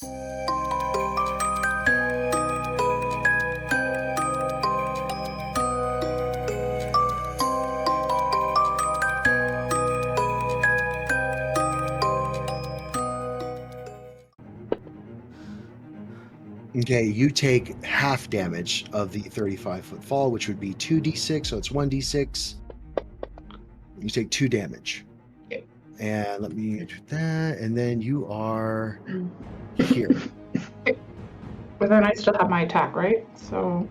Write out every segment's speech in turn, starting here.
Okay, you take half damage of the 35-foot fall, which would be 2d6, so it's 1d6. You take 2 damage. Okay. And let me do that, and then you are here. But then I still have my attack, right? So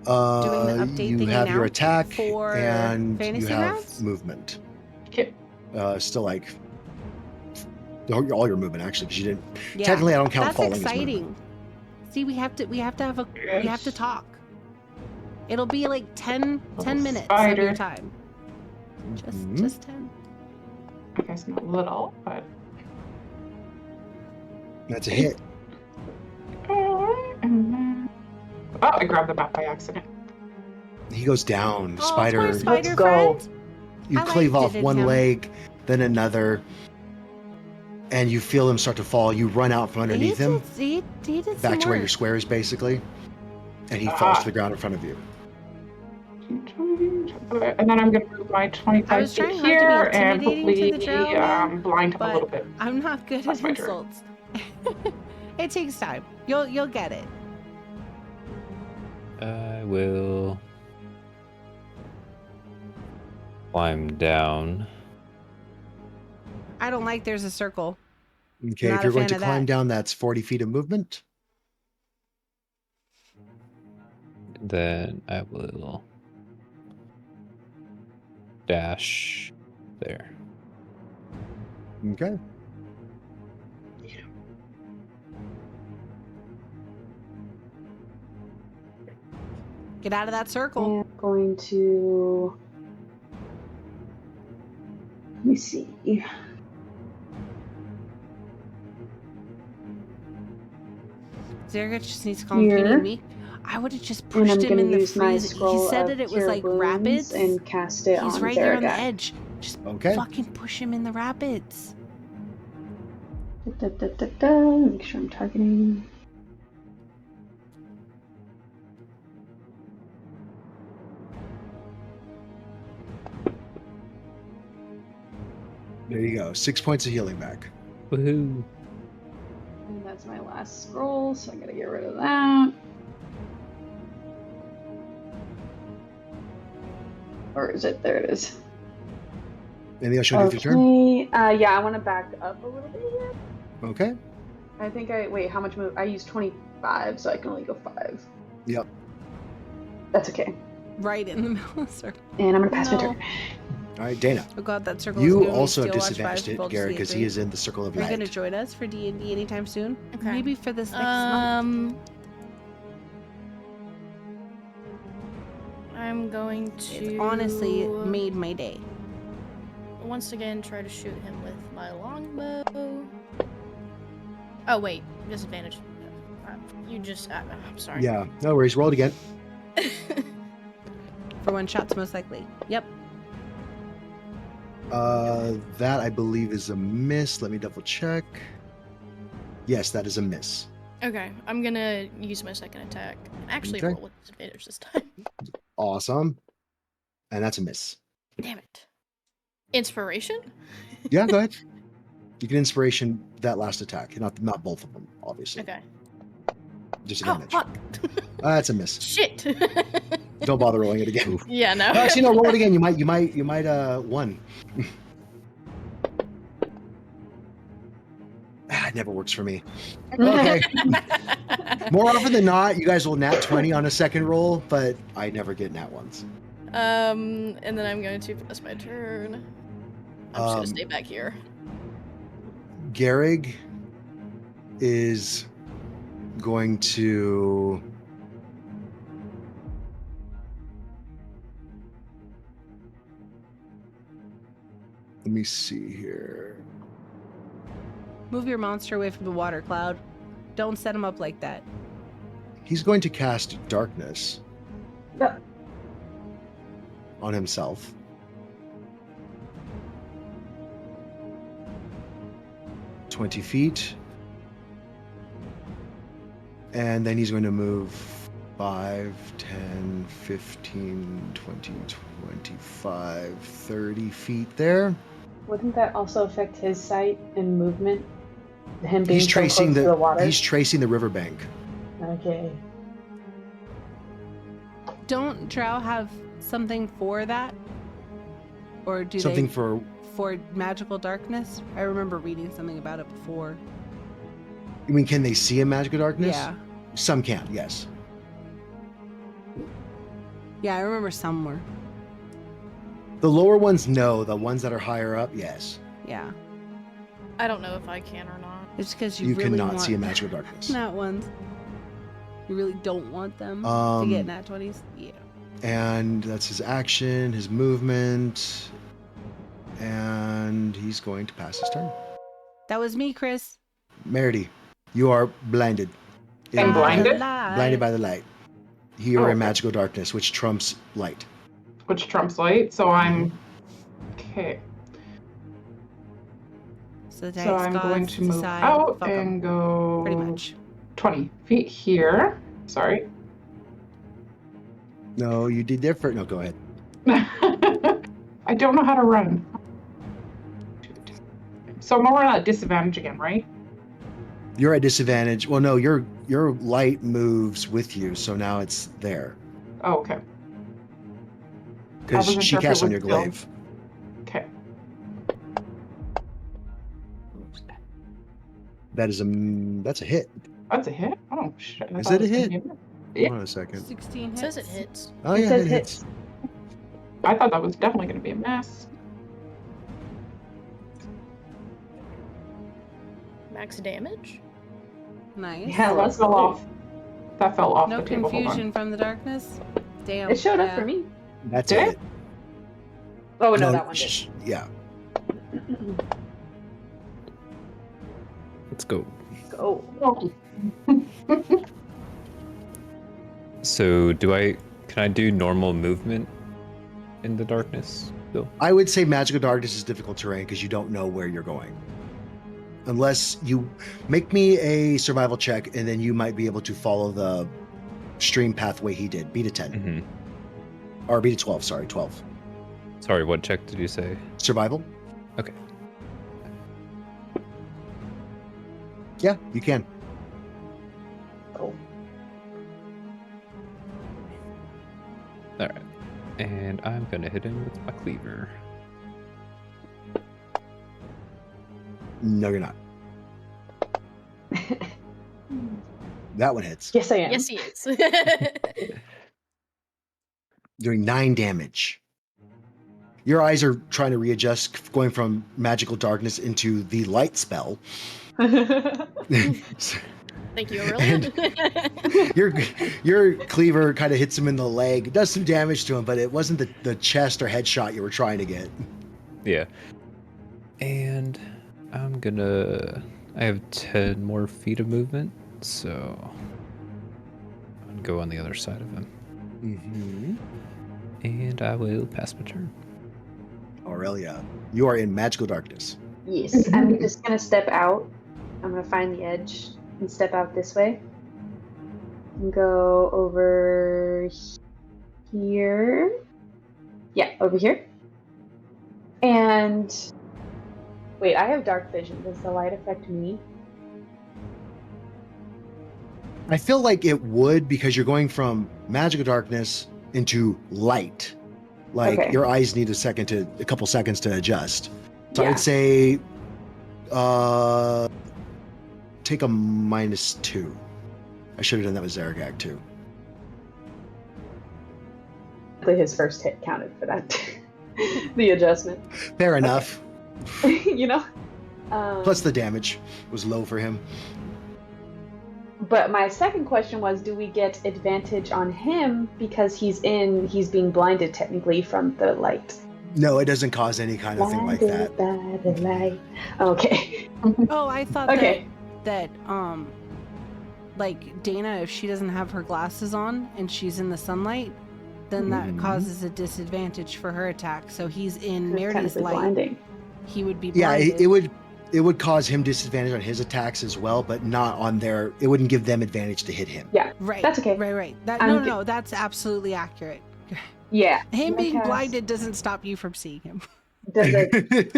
Doing the update You thingy have your now attack, for and you fantasy have rounds? movement. okay. Still like all your movement, actually, because you didn't. Yeah. Technically, I don't count That's falling as exciting. movement. See, we have to talk. It'll be like 10 minutes of your time. Just 10. I guess not little, but That's a hit. And then... Oh, I grabbed the map by accident. He goes down. Oh, Spider. poor spider Let's go. friend. You I cleave liked off it in one him. leg, then another, and you feel him start to fall. You run out from underneath him, He did back to where your work. square is, basically, and he falls to the ground in front of you. And then I'm going to move my 25 was feet trying hard to be here and intimidating hopefully to the drow, man, blind him a little But bit. I'm not good That's at my turn. insults. It takes time. You'll get it. I will climb down. I don't like there's a circle. Okay, Not if a you're going fan to of climb that. down, that's 40 feet of movement. Then I will dash there. Okay. Get out of that circle. I'm going to... Let me see. Zerga just needs to call him Here. Petey and me. I would have just And pushed I'm him going in to the use my freeze. He scroll said of that it was Cure like Wounds rapids. and cast it He's on right here on the Zerga. edge. Just Okay. fucking push him in the rapids. Make sure I'm targeting. There you go. 6 points of healing back. Woohoo! And that's my last scroll, so I gotta get rid of that. Or is it? There it is. Anything else you want to do with your turn? Okay. Yeah, I want to back up a little bit here. Okay. I think wait, how much move? I used 25, so I can only go 5. Yep. That's okay. Right in the middle of the circle. And I'm gonna pass my turn. All right, Dana. Oh god, that circle You is giving me also have Steel Watch disadvantaged vibes, it, roll to Garrett, see because a he three. is in the circle of Are you light. gonna join us for D&D anytime soon? Okay. Maybe for this next month. I'm going to It's honestly made my day. once again try to shoot him with my longbow. Oh wait, disadvantage. You just I'm sorry. Yeah, no worries. Roll it again. For one shots, most likely. Yep. That I believe is a miss. Let me double check. Yes, that is a miss. Okay, I'm gonna use my second attack. Actually, Okay. roll with disadvantage this time. Awesome. And that's a miss. Damn it. Inspiration? Yeah, go ahead. You can inspiration that last attack. Not both of them, obviously. Okay. Oh Disadvantage. fuck! That's a miss. Shit. Don't bother rolling it again. Yeah, no. Actually, no. Roll it again. You might won. It never works for me. Okay. More often than not, you guys will nat 20 on a second roll, but I never get nat ones. And then I'm going to pass my turn. I'm just gonna stay back here. Garrig is going to let me see here. Move your monster away from the water cloud. Don't set him up like that. He's going to cast darkness Yeah. on himself. "20 feet. And then he's going to move 5, 10, 15, 20, 25, 30 feet there. Wouldn't that also affect his sight and movement? Him being He's tracing so close to the water? He's tracing the riverbank. Okay. Don't Drow have something for that? Or do Something they for magical darkness? I remember reading something about it before. I mean, can they see in magical darkness? Yeah. Some can, yes. Yeah, I remember somewhere. The lower ones, no. The ones that are higher up, yes. Yeah. I don't know if I can or not. It's because you You really cannot want see in magical darkness. nat ones. You really don't want them to get nat 20s? Yeah. And that's his action, his movement. And he's going to pass his turn. That was me, Chris. Meredy, you are blinded. I'm blinded? Blinded by the light. You are in okay. magical darkness, which trumps light. Which trumps light, so I'm... Okay. So, So I'm going to move out and go... Pretty much. 20 feet here. Sorry. No, you did different. No, go ahead. I don't know how to run. So we're at a disadvantage again, right? You're at disadvantage. Well, no, your light moves with you, so now it's there. Oh, okay. Because wasn't she sure if it casts on was your still- glaive. Okay. That's a hit. That's a hit? Oh, shit. I Is thought it a was gonna hit? be miss. Yeah. Hold on a second. 16 It hits. says it hits. Oh, It yeah, says it hits. I thought that was definitely going to be a miss. Max damage? Nice. Yeah, let's Fell go. off. That fell off No the table. Hold on. confusion from the darkness? Damn. It showed up yeah. for me. That's Did a it? hit. Oh, no, that one did. Yeah. Let's go. Go. Oh. So can I do normal movement in the darkness still? I would say magical darkness is difficult terrain because you don't know where you're going. Unless you make me a survival check, and then you might be able to follow the stream pathway he did. Beat a 10. Mm-hmm. Or beat a 12, sorry, 12. Sorry, what check did you say? Survival? Okay. Yeah, you can. Go. Alright. And I'm gonna hit him with my cleaver. No, you're not. That one hits. Yes, I am. Yes, he is. Doing 9 damage. Your eyes are trying to readjust, going from magical darkness into the light spell. Thank you, Orelial. your cleaver kind of hits him in the leg, does some damage to him, but it wasn't the chest or headshot you were trying to get. Yeah. And I have 10 more feet of movement, so I'll go on the other side of him. Mm-hmm. And I will pass my turn. Aurelia, you are in magical darkness. Yes, I'm just gonna step out. I'm gonna find the edge and step out this way. And go over here. Yeah, over here. And wait, I have dark vision. Does the light affect me? I feel like it would because you're going from magical darkness into light. Like Okay. your eyes need a couple seconds to adjust. So Yeah. I'd say take a -2. I should have done that with Zaragag too. His first hit counted for that. The adjustment. Fair enough. You know? Plus the damage was low for him. But my second question was, do we get advantage on him because he's being blinded technically from the light? No, it doesn't cause any kind of thing like that. Blinded by the light. Okay. Oh, I thought Okay. that like Dana, if she doesn't have her glasses on and she's in the sunlight, then that Mhm. causes a disadvantage for her attack. So he's in It's Meredy's technically light. blinding. He would be Yeah, blinded. it would cause him disadvantage on his attacks as well, but not on their. It wouldn't give them advantage to hit him. Yeah, Right. that's okay. Right. I'm No, that's absolutely accurate. Yeah. Him being Cast- blinded doesn't stop you from seeing him. Does it,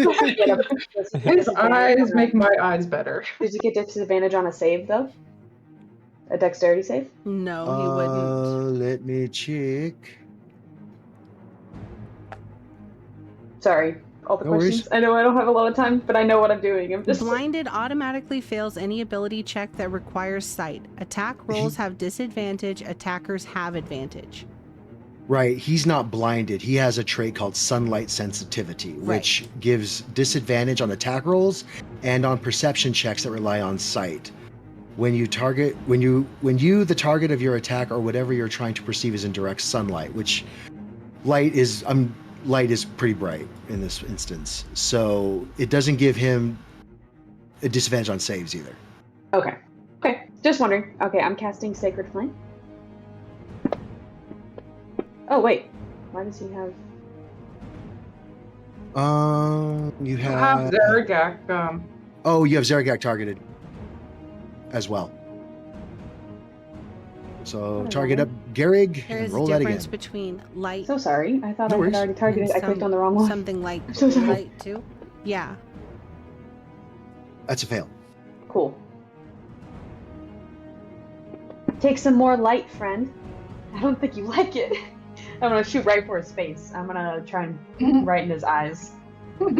His eyes make my eyes better. does he get disadvantage on a save though? A dexterity save? No, he wouldn't. Let me check. Sorry, all the No worries. questions. I know I don't have a lot of time, but I know what I'm doing. I'm just Blinded automatically fails any ability check that requires sight. Attack rolls have disadvantage. Attackers have advantage. Right, he's not blinded. He has a trait called sunlight sensitivity, which gives disadvantage on attack rolls and on perception checks that rely on sight. When you the target of your attack or whatever you're trying to perceive is in direct sunlight, which light is pretty bright in this instance. So it doesn't give him a disadvantage on saves either. Okay. Just wondering. Okay, I'm casting Sacred Flame. Oh wait, why does he have? You I have have Zaragak. Oh, you have Zaragak targeted as well. So target up Garrig There and is roll a that difference again. between light So sorry, I thought No I worries. had already targeted. I clicked on the wrong one. something like I'm so sorry. light too. Yeah. That's a fail. Cool. Take some more light, friend. I don't think you like it. I'm gonna shoot right for his face. I'm gonna try and right in his eyes. Cause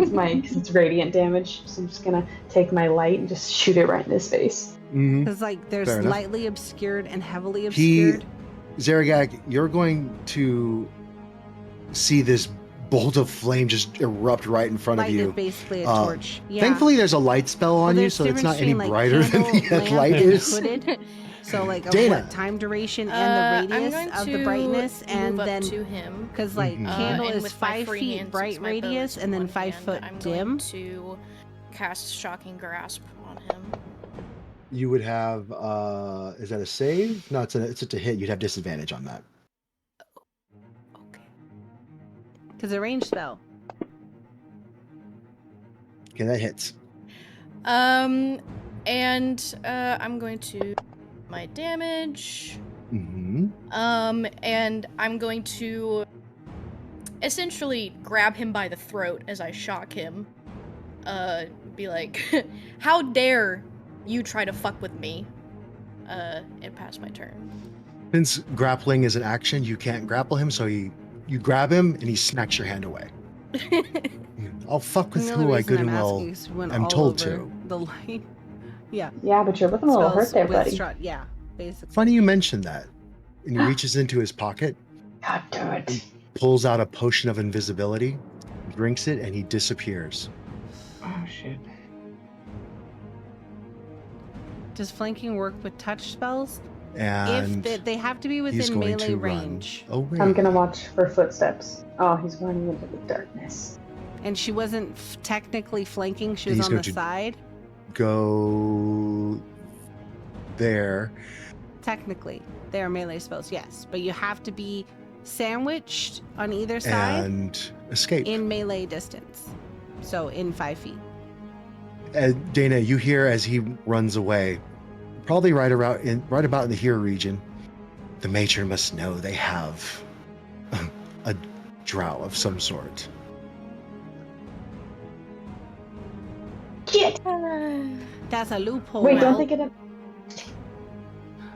it's radiant damage. So I'm just gonna take my light and just shoot it right in his face. Mm-hmm. Because like there's Fair enough. lightly obscured and heavily obscured. Zaragak, you're going to see this bolt of flame just erupt right in front Light of is you. basically a torch. Yeah. Thankfully, there's a light spell on you, there's so it's difference not any between, like, brighter than candle, the lamp, light and is. hooded. So like of Dana. what time duration I'm and the going radius of the to brightness, and move up then to him. because like Mhm. candle And is with my 5 free feet hand, bright since my bow radius is and then one 5 hand, foot I'm dim. going to cast Shocking Grasp on him. You would have, is that a save? No, it's a hit. You'd have disadvantage on that. Okay. Because a range spell. Okay, that hits. And I'm going to my damage. Mm-hmm. And I'm going to essentially grab him by the throat as I shock him. Be like, how dare you try to fuck with me? And pass my turn. Since grappling is an action, you can't grapple him, so you grab him and he smacks your hand away. I'll fuck with The only who I reason good I'm and well asking is when am all told over to. the light. Yeah. Yeah, but you're looking a little hurt Spells there, with buddy. strut. Yeah, basically. Funny you mentioned that. And he reaches into his pocket, God damn it. pulls out a potion of invisibility, drinks it, and he disappears. Oh shit. Does flanking work with touch spells? And If they have to be he's within going melee to run range. away. I'm gonna watch for footsteps. Oh, he's running into the darkness. And she wasn't technically flanking, she And was he's on going the to- side. Go there. Technically, they are melee spells, yes. But you have to be sandwiched on either side And escape. in melee distance. So in 5 feet. Dana, you hear as he runs away, probably right about in the here region. The matron must know they have a drow of some sort. Shit! That's a loophole. Wait, don't Mel. they get a?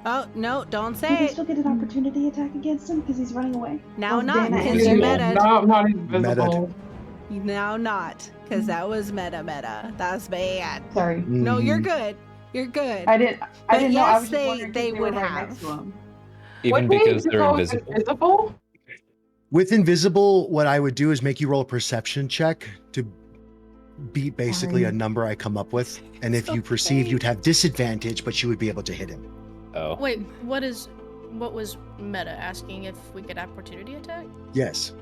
Oh, no, don't Do say they it. still get an opportunity attack against him because he's running away? Now Oh, not, Dana, because and you Dana. meta. No, not invisible. Now not, because that was meta. That's bad. Sorry, No, you're Mhm. good. You're good. I didn't. I But didn't know. I yes, was just they- wondering 'cause they were would right have. next to him. Even What because means they're it's invisible. Invisible? With invisible, what I would do is make you roll a perception check to beat basically a Sorry. number I come up with. And if you Okay. perceive, you'd have disadvantage, but you would be able to hit him. Oh. Wait, what was Meta asking if we get opportunity attack? Yes.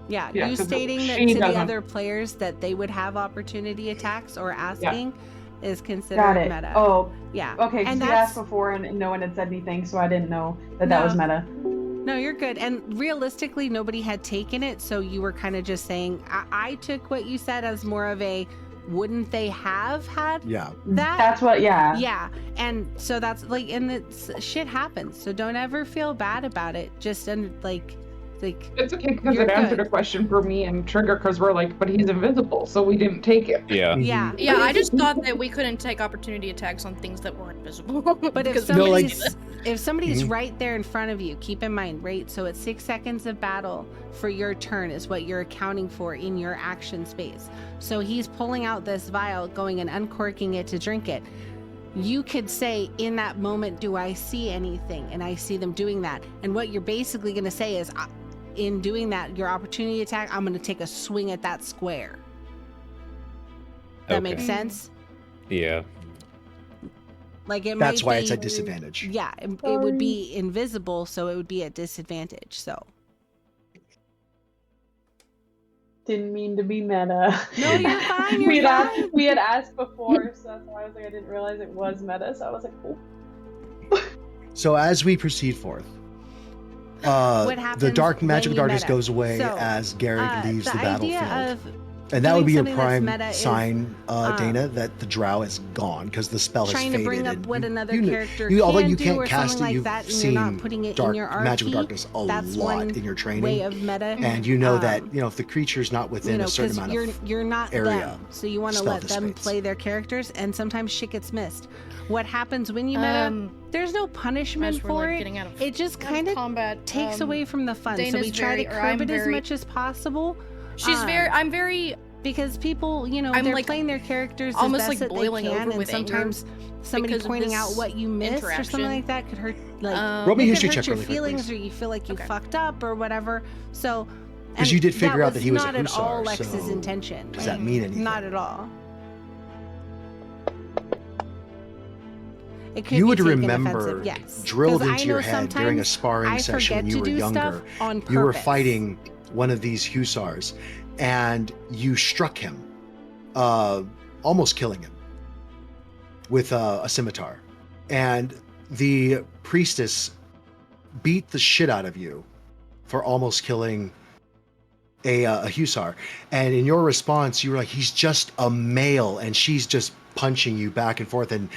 Yeah, Yeah, you 'cause stating that she to the doesn't- other players that they would have opportunity attacks or asking is considered Got it. meta. Oh, yeah. okay. Because And you that's asked before and no one had said anything, so I didn't know that was No. meta. no, you're good. And realistically, nobody had taken it, so you were kind of just saying. I took what you said as more of a wouldn't they have had Yeah. that? That's what, yeah. Yeah, and so that's like, and it's shit happens. So don't ever feel bad about it. Just like It's okay because You're it answered good. a question for me and Trigger because we're like, but he's invisible, so we didn't take it. Yeah. yeah. Yeah, I just thought that we couldn't take opportunity attacks on things that weren't visible. But if because No, like- somebody's right there in front of you, keep in mind, right? So it's 6 seconds of battle for your turn is what you're accounting for in your action space. So he's pulling out this vial, going and uncorking it to drink it. You could say in that moment, do I see anything? And I see them doing that. And what you're basically going to say is, in doing that, your opportunity attack, I'm going to take a swing at that square. That makes Okay. sense? Yeah. Like it That's might why be, it's a disadvantage. Yeah, it would be invisible, so it would be at disadvantage. So Didn't mean to be meta. no, you're fine. You're fine. We had asked before, so that's why I was like, I didn't realize it was meta, so I was like, oh. So as we proceed forth, What the happens dark when magical you darkness meta? goes away So, as Garrick leaves the idea battlefield. of And that would be doing your something that's prime meta is, sign, Dana, that the drow is gone because the spell has trying faded. to bring up and what you- another you, character although can you do can't or cast something it, like you've that, and seen you're not putting it dark in your RP. magical darkness a That's lot one in your training, way of meta. and you know that if the creature's not within a certain amount of you're not area, them, so you want to spell let them dissipates. play their characters, and sometimes shit gets missed. What happens when you meta? There's no punishment as we're, for like, it. getting out of It just kind of combat takes away from the fun. So we Dana's try to I'm curb it as very- much as possible. She's I'm very Because people, I'm, they're like, playing their characters as almost, best like, that they boiling can, over and with anger sometimes somebody because of pointing out this what you missed or something interaction. like that could hurt, like Roll me a it history could hurt check your really quick, feelings, please. or you feel like you Okay. fucked up or whatever. So, 'Cause and you did figure out that he was a not at all hussar, Lex's so intention. does that mean anything? Not at all. It could You be would taken remember, offensive, yes. drilled 'Cause I into your know head during a sometimes sparring I session when forget you to were do younger. stuff on You were purpose. fighting one of these hussars, and you struck him, almost killing him with a scimitar. And the priestess beat the shit out of you for almost killing a hussar. And in your response, you were like, he's just a male, and she's just punching you back and forth. And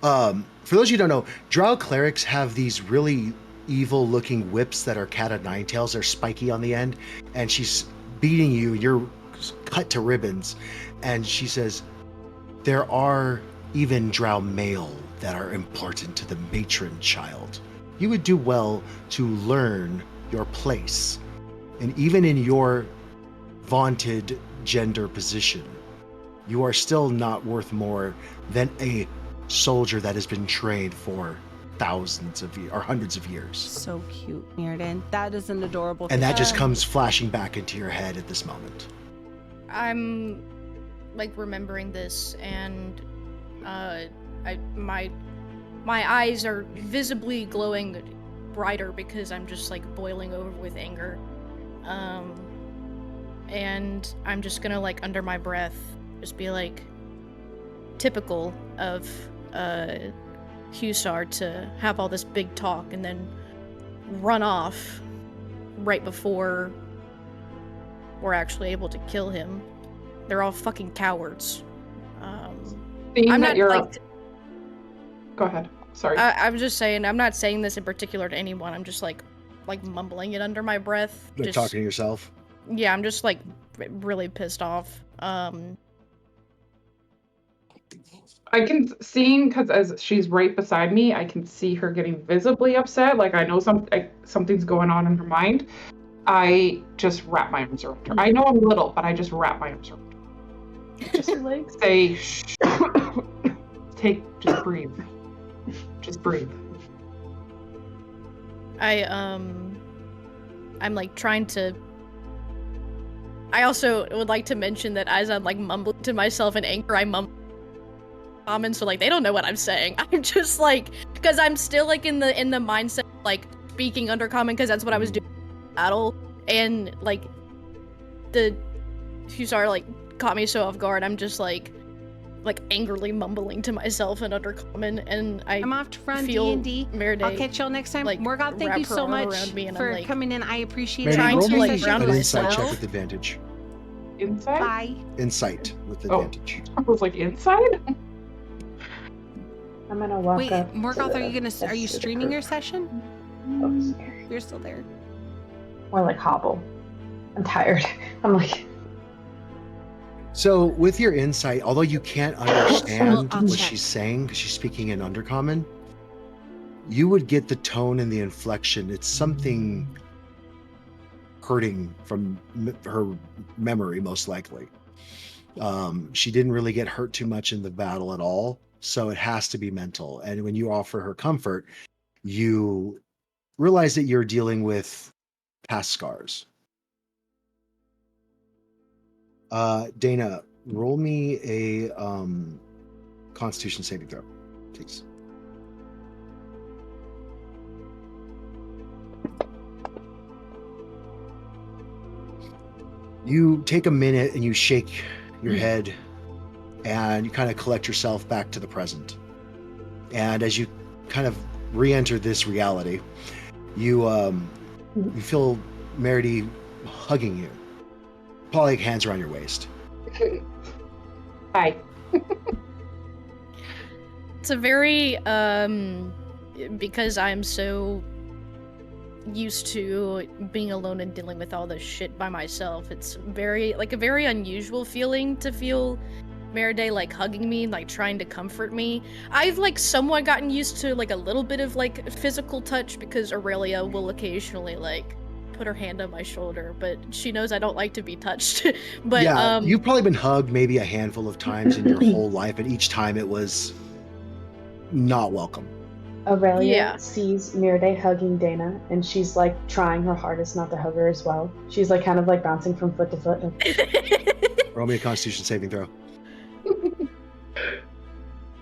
for those of you who don't know, drow clerics have these really evil-looking whips that are cat o' nine tails. They're spiky on the end, and she's beating you. You're cut to ribbons, and she says, "There are even drow male that are important to the matron child. You would do well to learn your place, and even in your vaunted gender position, you are still not worth more than a soldier that has been trained for thousands of years or hundreds of years." So cute, Mirrodin. That is an adorable And that just picture. comes flashing back into your head at this moment. I'm like remembering this, and my eyes are visibly glowing brighter because I'm just like boiling over with anger. And I'm just gonna like under my breath just be like, typical of Hussar to have all this big talk and then run off right before we're actually able to kill him. They're all fucking cowards. Being I'm that not you're like Go ahead. Sorry. I'm just saying, I'm not saying this in particular to anyone. I'm just like mumbling it under my breath. Like Just, talking to yourself. yeah, I'm just like really pissed off. I can seeing because as she's right beside me, I can see her getting visibly upset. Like I know something's going on in her mind. I just wrap my arms around her. I know I'm little, but I just wrap my arms around her. Just Legs. say, shh. Just breathe. Just breathe. I'm like trying to. I also would like to mention that as I'm like mumbling to myself in anger, I mumble common, so like they don't know what I'm saying. I'm just like, because I'm still like in the mindset of, like speaking undercommon because that's what I was doing in battle, and like the Hussar like caught me so off guard. I'm just like angrily mumbling to myself in undercommon, and I'm off to run feel D&D. Merde, I'll catch y'all next time. like, Morgoth, thank wrap you her so arm much around me, and for I'm, like, coming in. I appreciate Maybe it. trying roll to, me like, Session ground an with insight check myself. with advantage. Inside? Bye. Insight with Oh. advantage. I was like, inside? I'm gonna walk Wait, up. Morgoth, to are you the edge of the streaming your group. session? Oh, here. You're still there. More like hobble. I'm tired. I'm like, So with your insight, although you can't understand I'll what check. she's saying because she's speaking in Undercommon, you would get the tone and the inflection. It's something hurting from her memory, most likely. She didn't really get hurt too much in the battle at all, so it has to be mental. And when you offer her comfort, you realize that you're dealing with past scars. Dana, roll me a Constitution saving throw, please. You take a minute and you shake your head and you kind of collect yourself back to the present. And as you kind of re-enter this reality, you feel Meredy hugging you. Probably like hands around your waist. Hi. It's a very because I'm so used to being alone and dealing with all this shit by myself. It's a very unusual feeling to feel Meredy like hugging me, like trying to comfort me. I've like somewhat gotten used to like a little bit of like physical touch because Aurelia will occasionally like put her hand on my shoulder, but she knows I don't like to be touched. But yeah, you've probably been hugged maybe a handful of times in your whole life, and each time it was not welcome. Aurelia sees Meredy hugging Dana, and she's like trying her hardest not to hug her as well. She's like kind of like bouncing from foot to foot. Roll me a Constitution saving throw.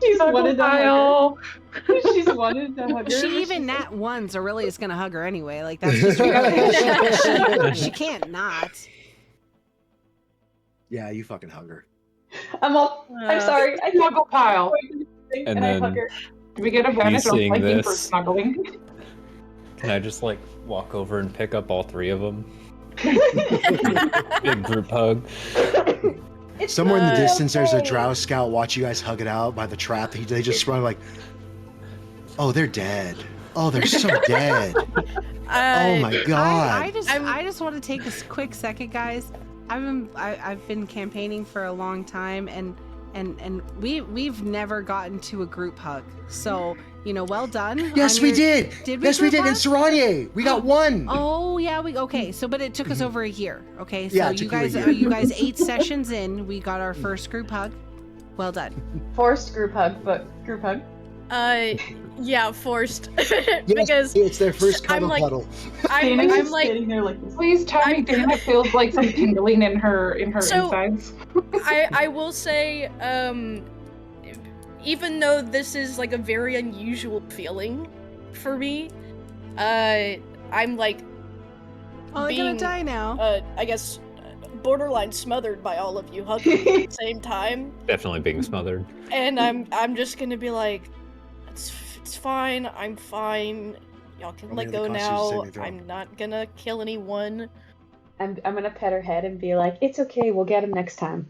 She's wanted to hug her. She's wanted to hug her. She even nat ones Aurelia's gonna hug her anyway. Like that's just reality. She can't not. Yeah, you fucking hug her. I'm sorry. I Snuggle pile. And I then hug her. Do we get advantage on seeing flanking for this? snuggling? Can I just like walk over and pick up all three of them? Big group hug. Somewhere in the distance, there's a drow scout watching you guys hug it out by the trap. They just run like, oh, they're dead. Oh, they're so dead. Oh my god. I just want to take a quick second, guys. I've been campaigning for a long time, and we've never gotten to a group hug. So, well done. Yes, we did. Did we? Yes, we did in hug? Serranier. We got one. Oh yeah, okay. So, but it took us over a year. Okay, so Yeah, it you took you a guys, year. you guys 8 sessions in, we got our first group hug. Well done. Forced group hug, but group hug. Yeah, forced. Yes, Because it's their first I'm cuddle like- puddle. I'm Dana's like sitting there like this. Please tell me Dana feels like some tingling in her So- insides. I will say, even though this is like a very unusual feeling for me, I'm like Oh, they're being, gonna die now. I guess, borderline smothered by all of you hugging me at the same time, Definitely being smothered. and I'm just gonna be like, it's fine, I'm fine. Y'all can Roll let me the go Constitution now. saving throw. I'm not gonna kill anyone. I'm gonna pet her head and be like, it's okay, we'll get him next time.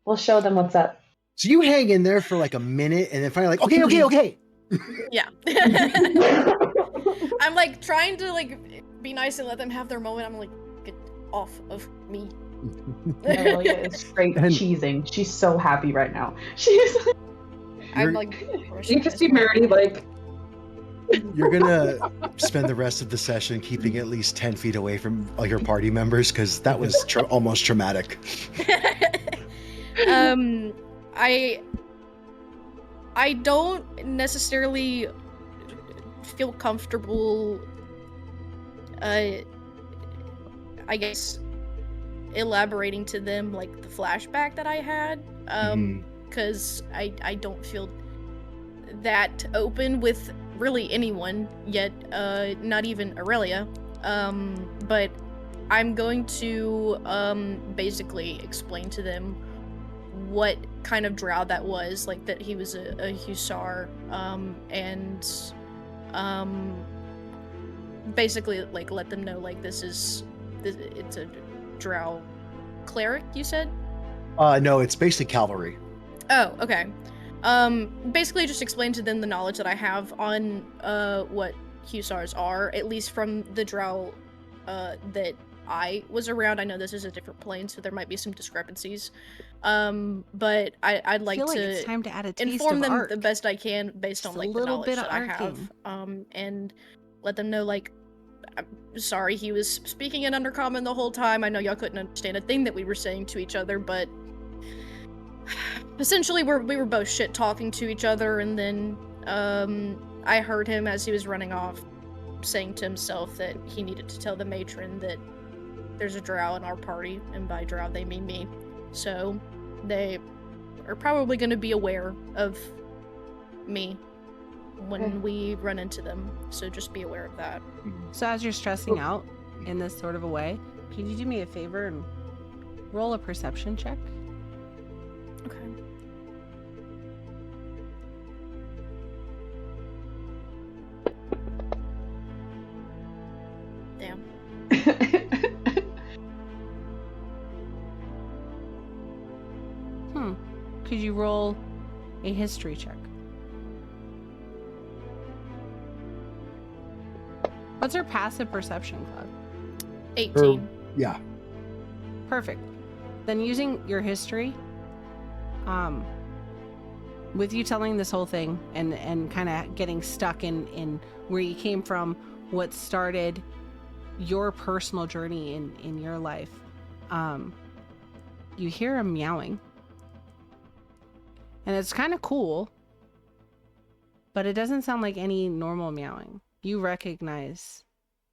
We'll show them what's up. So you hang in there for like a minute, and then finally like, okay. Yeah. I'm like trying to like be nice and let them have their moment. I'm like, get off of me. Aurelia is straight And- cheesing. She's so happy right now. She's like, I'm You're- like, You can see Meredy like, You're gonna spend the rest of the session keeping at least 10 feet away from all your party members because that was almost traumatic. I don't necessarily feel comfortable, I guess, elaborating to them like the flashback that I had, because I don't feel that open with really anyone yet, not even Aurelia, but I'm going to basically explain to them what kind of drow that was, like that he was a hussar, and basically like let them know like it's a drow cleric, you said? No, it's basically cavalry. Oh, okay. Basically just explain to them the knowledge that I have on what hussars are, at least from the drow that I was around. I know this is a different plane, so there might be some discrepancies. But I'd like feel like to, it's time to add a taste inform of them arc. the best I can based Just on a like the little knowledge bit of that I arcing. have, and let them know like, I'm sorry he was speaking in Undercommon the whole time. I know y'all couldn't understand a thing that we were saying to each other, but essentially we were both shit talking to each other, and then I heard him as he was running off saying to himself that he needed to tell the matron that there's a drow in our party, and by drow they mean me. So they are probably going to be aware of me when we run into them, so just be aware of that. So as you're stressing out in this sort of a way, can you do me a favor and roll a perception check? Okay. Damn. Could you roll a history check? What's her passive perception, Cloud? 18. Yeah. Perfect. Then using your history, with you telling this whole thing and kind of getting stuck in where you came from, what started your personal journey in your life, you hear a meowing. And it's kind of cool, but it doesn't sound like any normal meowing. You recognize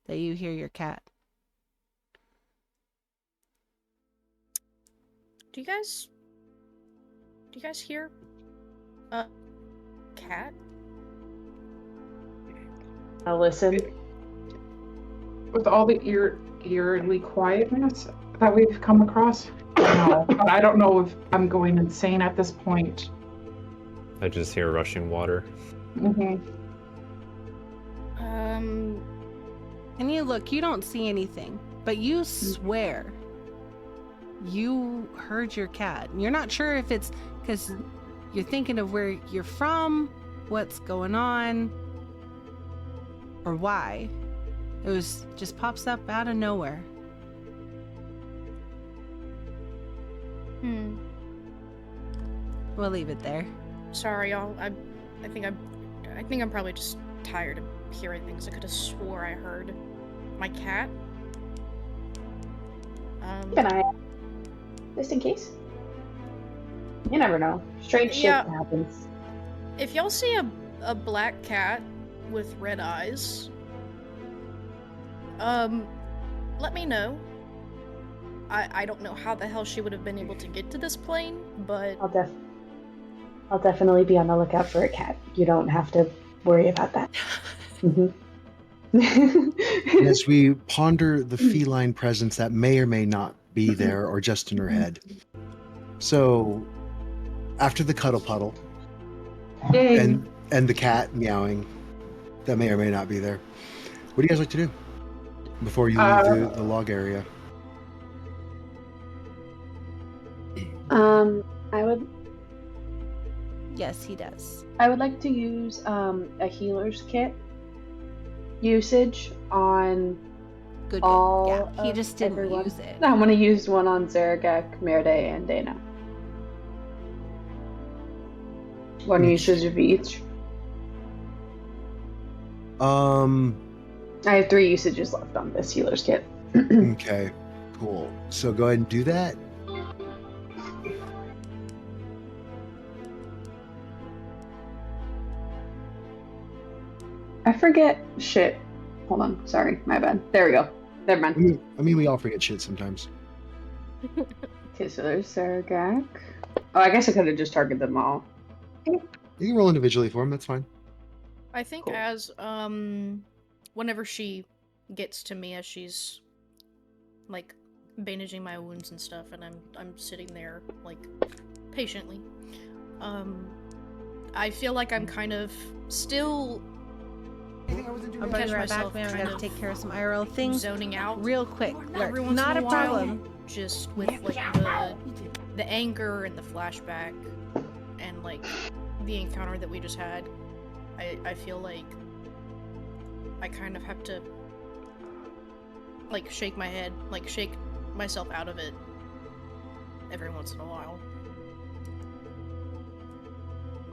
that you hear your cat. Do you guys hear a cat? I'll listen. With all the eerily quietness that we've come across, no. But I don't know if I'm going insane at this point. I just hear rushing water. Mm-hmm. And you look, you don't see anything, but you swear you heard your cat. You're not sure if it's because you're thinking of where you're from, what's going on, or why. It was just pops up out of nowhere. We'll leave it there. Sorry, y'all. I think I'm probably just tired of hearing things. I could have swore I heard my cat. Keep an eye out, just in case. You never know. Strange shit happens. If y'all see a black cat with red eyes, let me know. I don't know how the hell she would have been able to get to this plane, but I'll definitely be on the lookout for a cat. You don't have to worry about that. And as we ponder the feline presence that may or may not be there or just in her head. So, after the cuddle puddle and the cat meowing that may or may not be there, what do you guys like to do before you leave the log area? I would. Yes, he does. I would like to use a healer's kit usage on Good. all. Yeah, he of just didn't everyone. use it. I'm gonna use one on Zaragak, Merde, and Dana. One usage of each. I have 3 usages left on this healer's kit. Okay, cool. So go ahead and do that. I forget shit. Hold on, sorry, my bad. There we go. Never mind. I mean, we all forget shit sometimes. Okay, so there's Zaragak. Oh, I guess I could have just targeted them all. You can roll individually for him, that's fine. I think Cool. as whenever she gets to me, as she's like bandaging my wounds and stuff, and I'm sitting there like patiently, I feel like I'm kind of still I'll be catch right back, myself man. I kind gotta of take care of some IRL things zoning out real quick. every once Not in a a while. problem. just with like the anger and the flashback and like the encounter that we just had, I feel like I kind of have to like shake my head, like shake myself out of it every once in a while.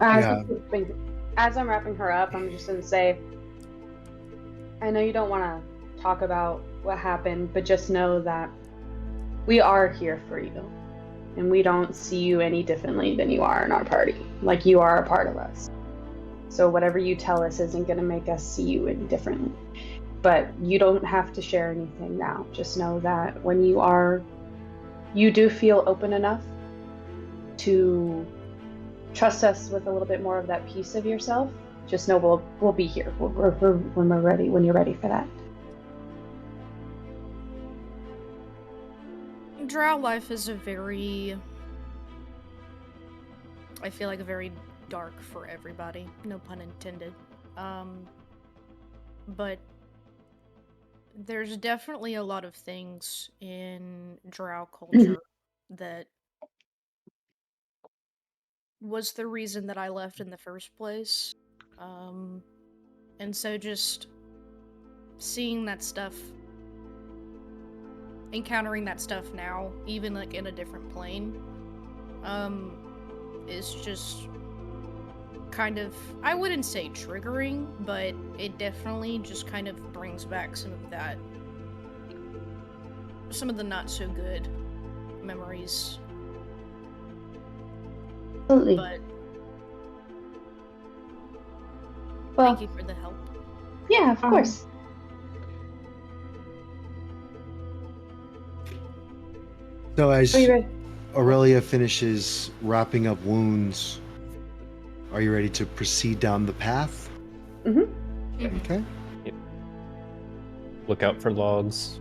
As I'm wrapping her up, I'm just gonna say, I know you don't want to talk about what happened, but just know that we are here for you, and we don't see you any differently than you are in our party. Like, you are a part of us. So whatever you tell us isn't gonna make us see you any differently. But you don't have to share anything now. Just know that when you do feel open enough to trust us with a little bit more of that piece of yourself, just know we'll be here when we're ready, when you're ready for that. Drow life is I feel like very dark for everybody, no pun intended. But there's definitely a lot of things in Drow culture that was the reason that I left in the first place. And so just seeing that stuff, encountering that stuff now, even like in a different plane, is just kind of, I wouldn't say triggering, but it definitely just kind of brings back some of the not so good memories. Absolutely. But well, thank you for the help. Yeah, of course. So as Are you ready? Aurelia finishes wrapping up wounds, are you ready to proceed down the path? Mm-hmm. Okay. Yep. Look out for logs.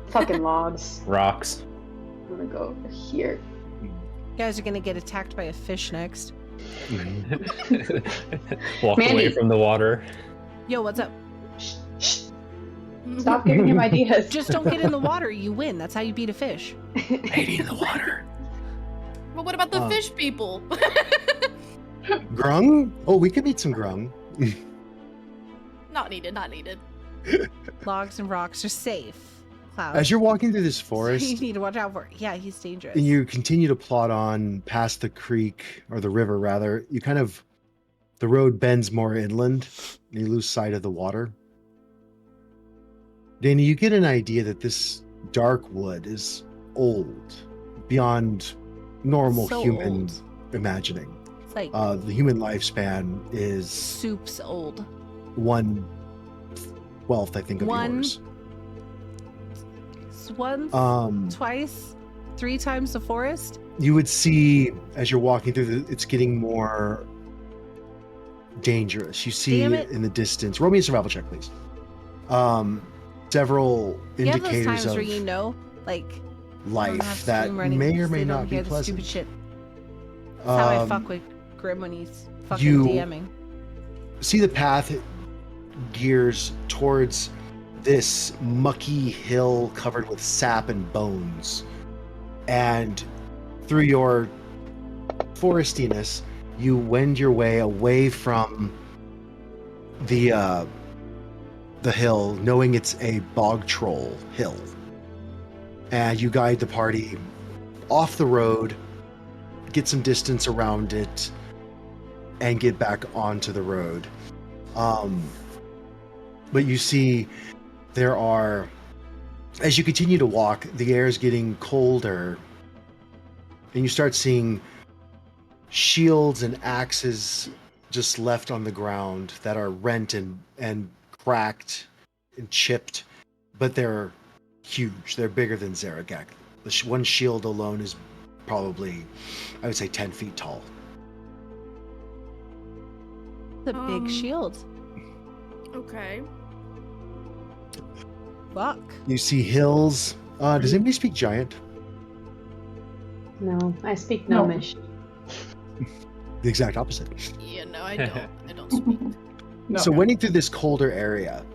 Fucking logs. Rocks. I'm gonna go over here. You guys are gonna get attacked by a fish next. Walk Mandy. away from the water. Yo, what's up? Shh, shh. Stop giving him ideas. Just don't get in the water. You win. That's how you beat a fish. Lady in the water. But what about the fish people? Grung? Oh, we could eat some grung. Not needed. Logs and rocks are safe. Cloud. As you're walking through this So you forest, need to watch out for it. Yeah, he's dangerous. and you continue to plod on past the creek, or the river rather, the road bends more inland, and you lose sight of the water. Danny, you get an idea that this dark wood is old, beyond normal So human old. imagining. It's like The human lifespan is soup's old. 1/12, I think, of yours. Once, twice, 3 times the forest. You would see as you're walking through it's getting more dangerous. You see Damn it. in the distance. Roll me a survival check, please. Several You have those indicators times of where you know, like, you don't have life that stream running may or because may they don't not be hear the pleasant. Stupid shit. That's how I Um, fuck with Grim when he's fucking you- DMing. See the path gears towards this mucky hill covered with sap and bones, and through your forestiness you wend your way away from the hill, knowing it's a bog troll hill, and you guide the party off the road, get some distance around it, and get back onto the road. But you see there are, as you continue to walk, the air is getting colder, and you start seeing shields and axes just left on the ground that are rent and cracked and chipped, but they're huge. They're bigger than Zaragak. The one shield alone is probably, I would say, 10 feet tall. The big shield. Okay. Fuck. You see hills. Does anybody speak giant? No, I speak gnomish. The exact opposite. Yeah, no, I don't. I don't speak. No. So wending through this colder area,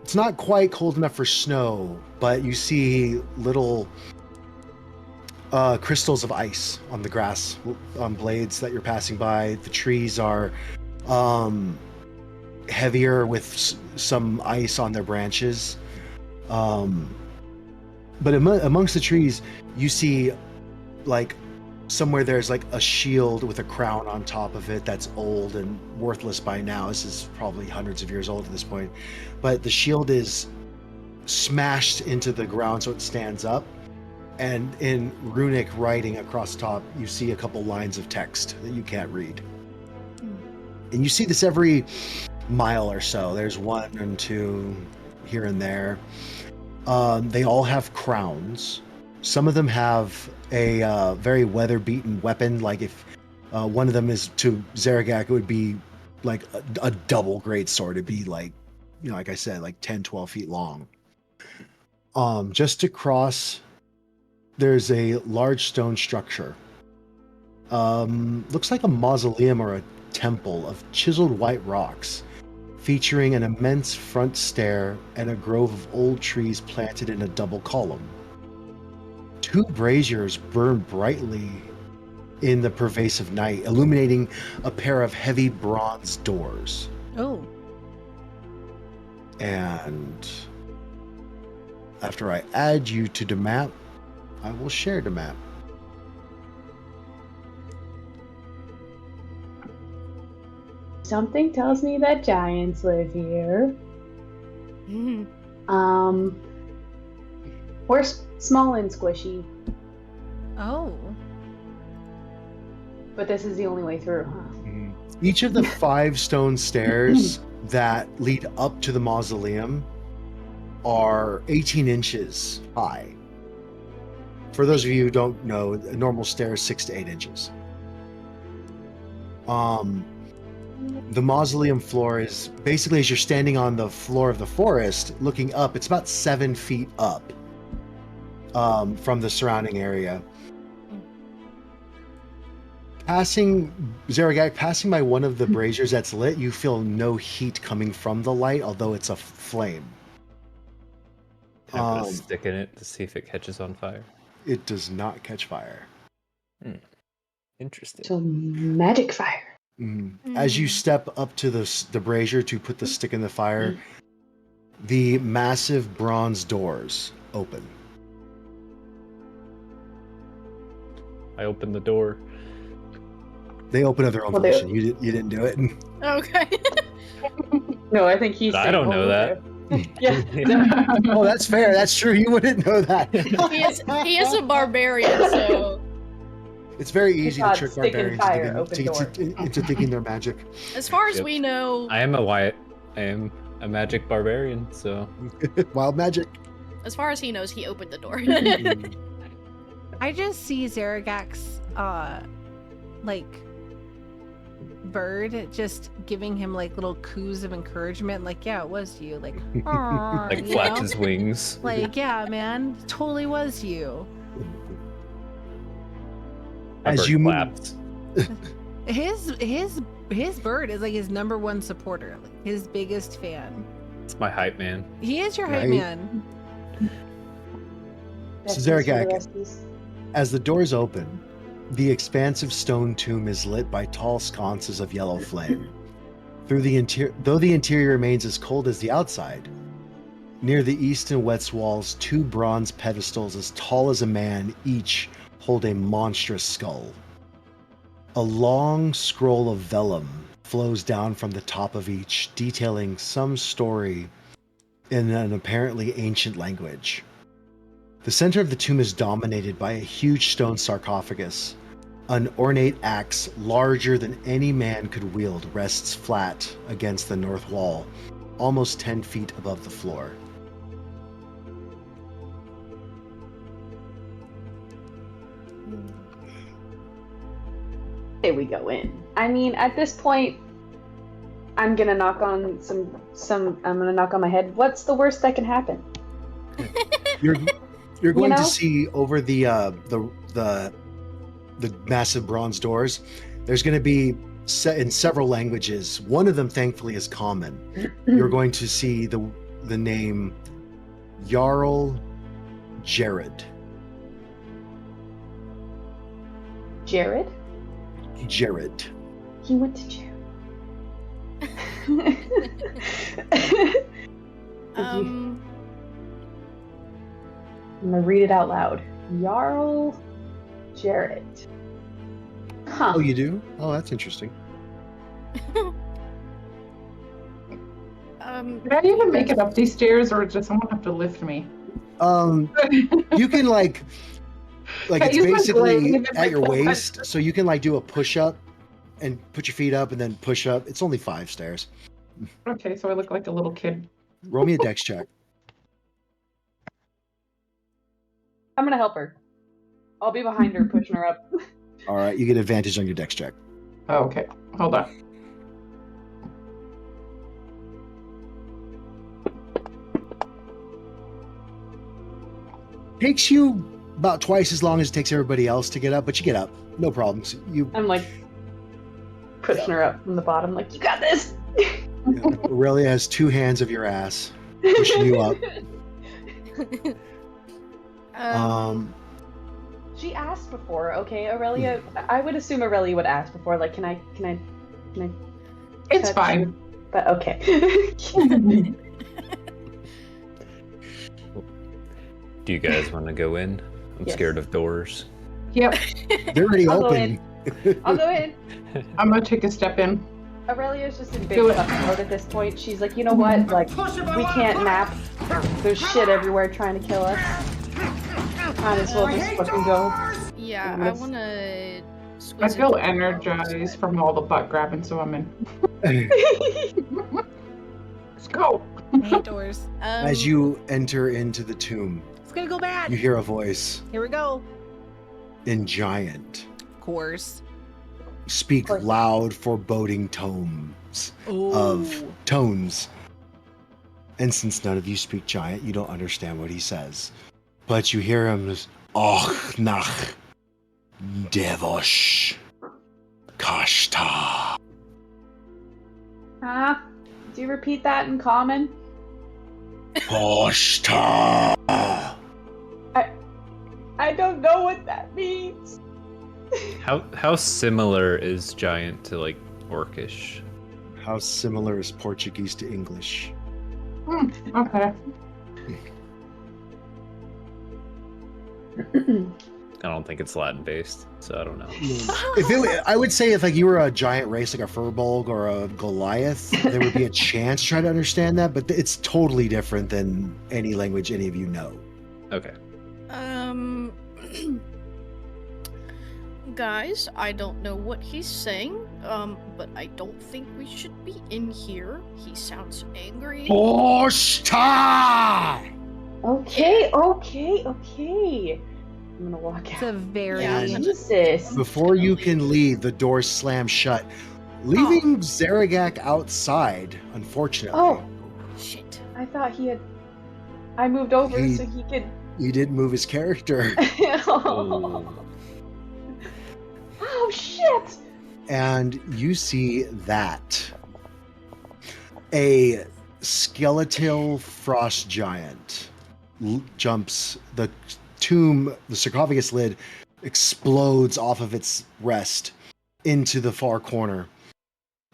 It's not quite cold enough for snow, but you see little crystals of ice on the grass blades that you're passing by. The trees are heavier with some ice on their branches. But amongst the trees, you see like somewhere there's like a shield with a crown on top of it that's old and worthless by now. This is probably hundreds of years old at this point. But the shield is smashed into the ground so it stands up. And in runic writing across the top, you see a couple lines of text that you can't read. And you see this every mile or so. There's one and two here and there. They all have crowns. Some of them have a very weather-beaten weapon. Like if one of them is to Zaragak, it would be like a double great sword. It'd be like, like I said, like 10, 12 feet long. Just across, there's a large stone structure. Looks like a mausoleum or a temple of chiseled white rocks, featuring an immense front stair and a grove of old trees planted in a double column. 2 braziers burn brightly in the pervasive night, illuminating a pair of heavy bronze doors. Oh. And after I add you to the map, I will share the map. Something tells me that giants live here. We're small and squishy, Oh. but this is the only way through, huh? Each of the 5 stone stairs that lead up to the mausoleum are 18 inches high. For those of you who don't know, a normal stair is 6 to 8 inches. The mausoleum floor is basically, as you're standing on the floor of the forest, looking up, it's about 7 feet up from the surrounding area. Zaragak, passing by one of the braziers that's lit, you feel no heat coming from the light, although it's a flame. Can I put a stick in it to see if it catches on fire? It does not catch fire. Interesting. So magic fire. As you step up to the brazier to put the stick in the fire, the massive bronze doors open. I opened the door. They open of their own volition. You didn't do it. Okay. No, I think he's. I don't know that. Yeah. Oh, that's fair. That's true. You wouldn't know that. He is a barbarian, so It's very easy to trick stick and barbarians fire, into thinking they're magic. as far as Yep. we know, I am a magic barbarian, so Wild magic. as far as he knows, he opened the door. I just see Zaragak's like bird just giving him like little coos of encouragement, like, yeah, it was you, like, "Aw," like you flaps know? his wings. Like, yeah, man, totally was you. My As bird you move- claps. His bird is like his #1 supporter, like his biggest fan. It's my hype man. He is your hype Right? man. So Zaragak, as the doors open, the expansive stone tomb is lit by tall sconces of yellow flame. Though the interior remains as cold as the outside, near the east and west walls, 2 bronze pedestals as tall as a man each hold a monstrous skull. A long scroll of vellum flows down from the top of each, detailing some story in an apparently ancient language. The center of the tomb is dominated by a huge stone sarcophagus. An ornate axe larger than any man could wield rests flat against the north wall, almost 10 feet above the floor. Say we go in. I mean, at this point, I'm gonna knock on I'm gonna knock on my head. What's the worst that can happen? You're going know? to see over the massive bronze doors. There's going to be set in several languages. One of them, thankfully, is common. You're going to see the name Jarl Jared. Jared? Jared. He went to jail. I'm gonna read it out loud. Jarl Jared. Huh. Oh, you do? Oh, that's interesting. Did I even make it up these stairs, or does someone have to lift me? You can like I it's use my basically blade and at my your pole waist, so you can like do a push up and put your feet up and then push up. It's only 5 stairs. Okay, so I look like a little kid. Roll me a dex check. I'm gonna help her. I'll be behind her, pushing her up. All right, you get advantage on your dex check. Oh, okay, hold on. Takes you about twice as long as it takes everybody else to get up, but you get up. No problems. I'm like pushing her up from the bottom, like, you got this. Aurelia has 2 hands of your ass pushing you up. She asked before, okay, Aurelia. I would assume Aurelia would ask before, like, can I? It's touch fine. you? But okay. Do you guys want to go in? I'm Yes. scared of doors. Yep, They're already I'll go open. I'll go in. I'm gonna take a step in. Aurelia's just in big Do it. tough mode at this point. She's like, you know what? Like, we can't nap. There's shit everywhere trying to kill us. Might as well just fucking go. Yeah, I wanna. I feel energized from all the butt grabbing, so I'm in. Let's go. I hate doors. As you enter into the tomb, It's gonna go bad. you hear a voice Here we go. in giant. Of course. Speak loud, foreboding tones. And since none of you speak giant, you don't understand what he says. But you hear him as Och nach Devosh Kashta. Do you repeat that in common? Poshta. I don't know what that means. How similar is giant to like orcish? How similar is Portuguese to English? Okay. I don't think it's Latin based, so I don't know. I would say if like you were a giant race like a Furbolg or a Goliath, there would be a chance to try to understand that, but it's totally different than any language any of you know. Okay. Guys, I don't know what he's saying, but I don't think we should be in here. He sounds angry. Poshta! Okay. I'm gonna walk It's out. a very Jesus. Before you can leave, the doors slam shut, leaving Zaragak outside, unfortunately. Oh, Shit. I thought he had. I moved over so he could. You didn't move his character. Oh shit! And you see that. A skeletal frost giant jumps the tomb, the sarcophagus lid explodes off of its rest into the far corner.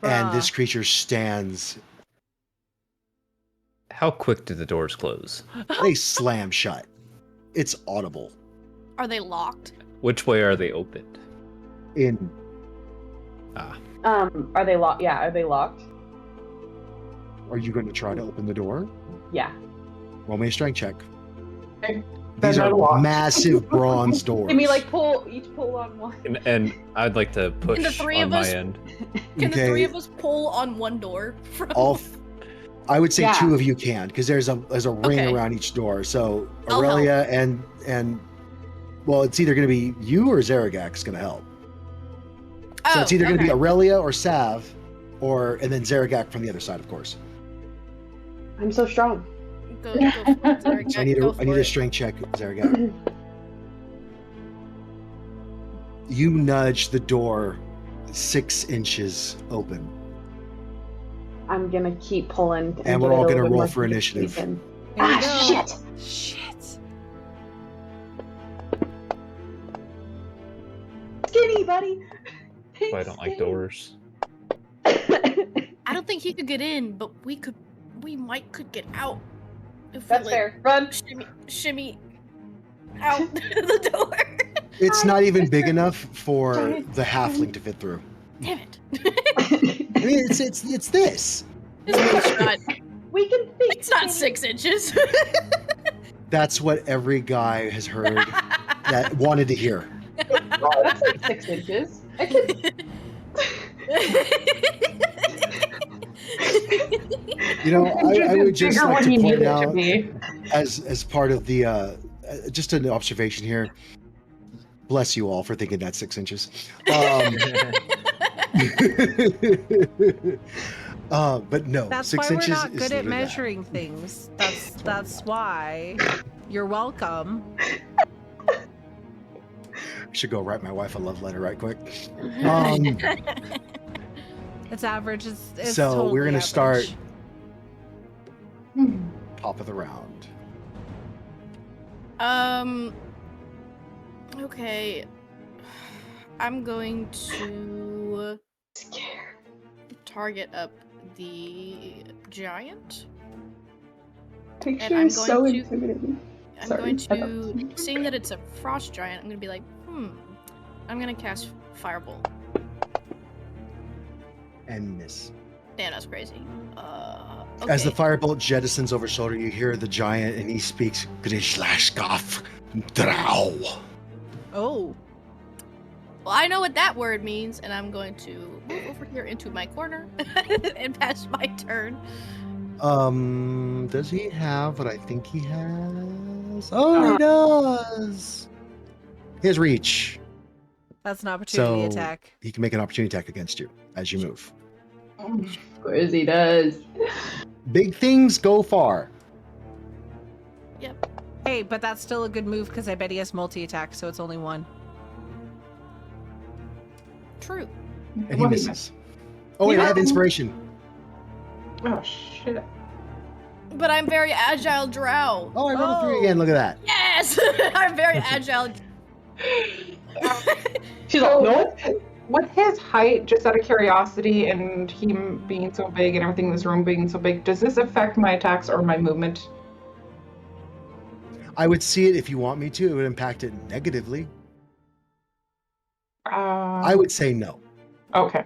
And this creature stands. How quick do the doors close? They slam shut. It's audible. Are they locked? Which way are they opened? In Are they locked? Yeah, are they locked? Are you going to try to open the door? Yeah. Roll me a strength check. Okay. These Then I are lock. massive bronze doors. Can we like each pull on one? And I'd like to push Can the three on of my us- end. Can the Okay. three of us pull on one door? From... I would say Yeah. 2 of you can, because there's a ring Okay. around each door. So I'll Aurelia and well, it's either going to be you or Zaragak's going to help. So it's either going to be Aurelia or Sav, and then Zaragak from the other side, of course. I'm so strong. Go for it, Zarek. So I need Go a for it. strength check, Zaragak. You nudge the door 6 inches open. I'm gonna keep pulling. And we're get all a gonna little bit roll more for speed initiative. in. Here we go. Shit! Shit. Skinny, buddy. That's why I don't like doors. I don't think he could get in, but we could get out. If That's we, fair. Run. Shimmy out the door. It's not even big enough for Giant. the halfling to fit through. Damn it. I mean, it's this. It's not. We can think. It's not 6 inches. That's what every guy has heard that wanted to hear. Oh, that's like 6 inches. I could. You know, I would just bigger like when to you point need it to out, be. as part of the, just an observation here. Bless you all for thinking that's 6 inches. But no, That's 6 why we're inches not is good at literally that. measuring things. That's why. You're welcome. I should go write my wife a love letter right quick. It's average. It's So totally we're gonna average. start top of the round. Okay. I'm going to target up the giant. Picture And I'm is going so to- intimidating. I'm Sorry, going I to, seeing that it's a frost giant, I'm gonna be like, I'm gonna cast Firebolt. And miss. Damn, that's crazy. As the Okay. firebolt jettisons over shoulder, you hear the giant, and he speaks Grishlashkov Drow. Oh. Well, I know what that word means, and I'm going to move over here into my corner and pass my turn. Does he have what I think he has? Oh, he does. He has reach. That's an opportunity So attack. he can make an opportunity attack against you as you move. Of course he does. Big things go far. Yep. Hey, but that's still a good move because I bet he has multi-attack, so it's only one. True. And he misses. Oh, wait, I have inspiration. Oh shit. But I'm very agile drow. Oh, I rolled a 3 again. Look at that. Yes! I'm very agile. She's like, no. With his height, just out of curiosity, and him being so big and everything in this room being so big, does this affect my attacks or my movement? I would see it if you want me to. It would impact it negatively. I would say no. Okay.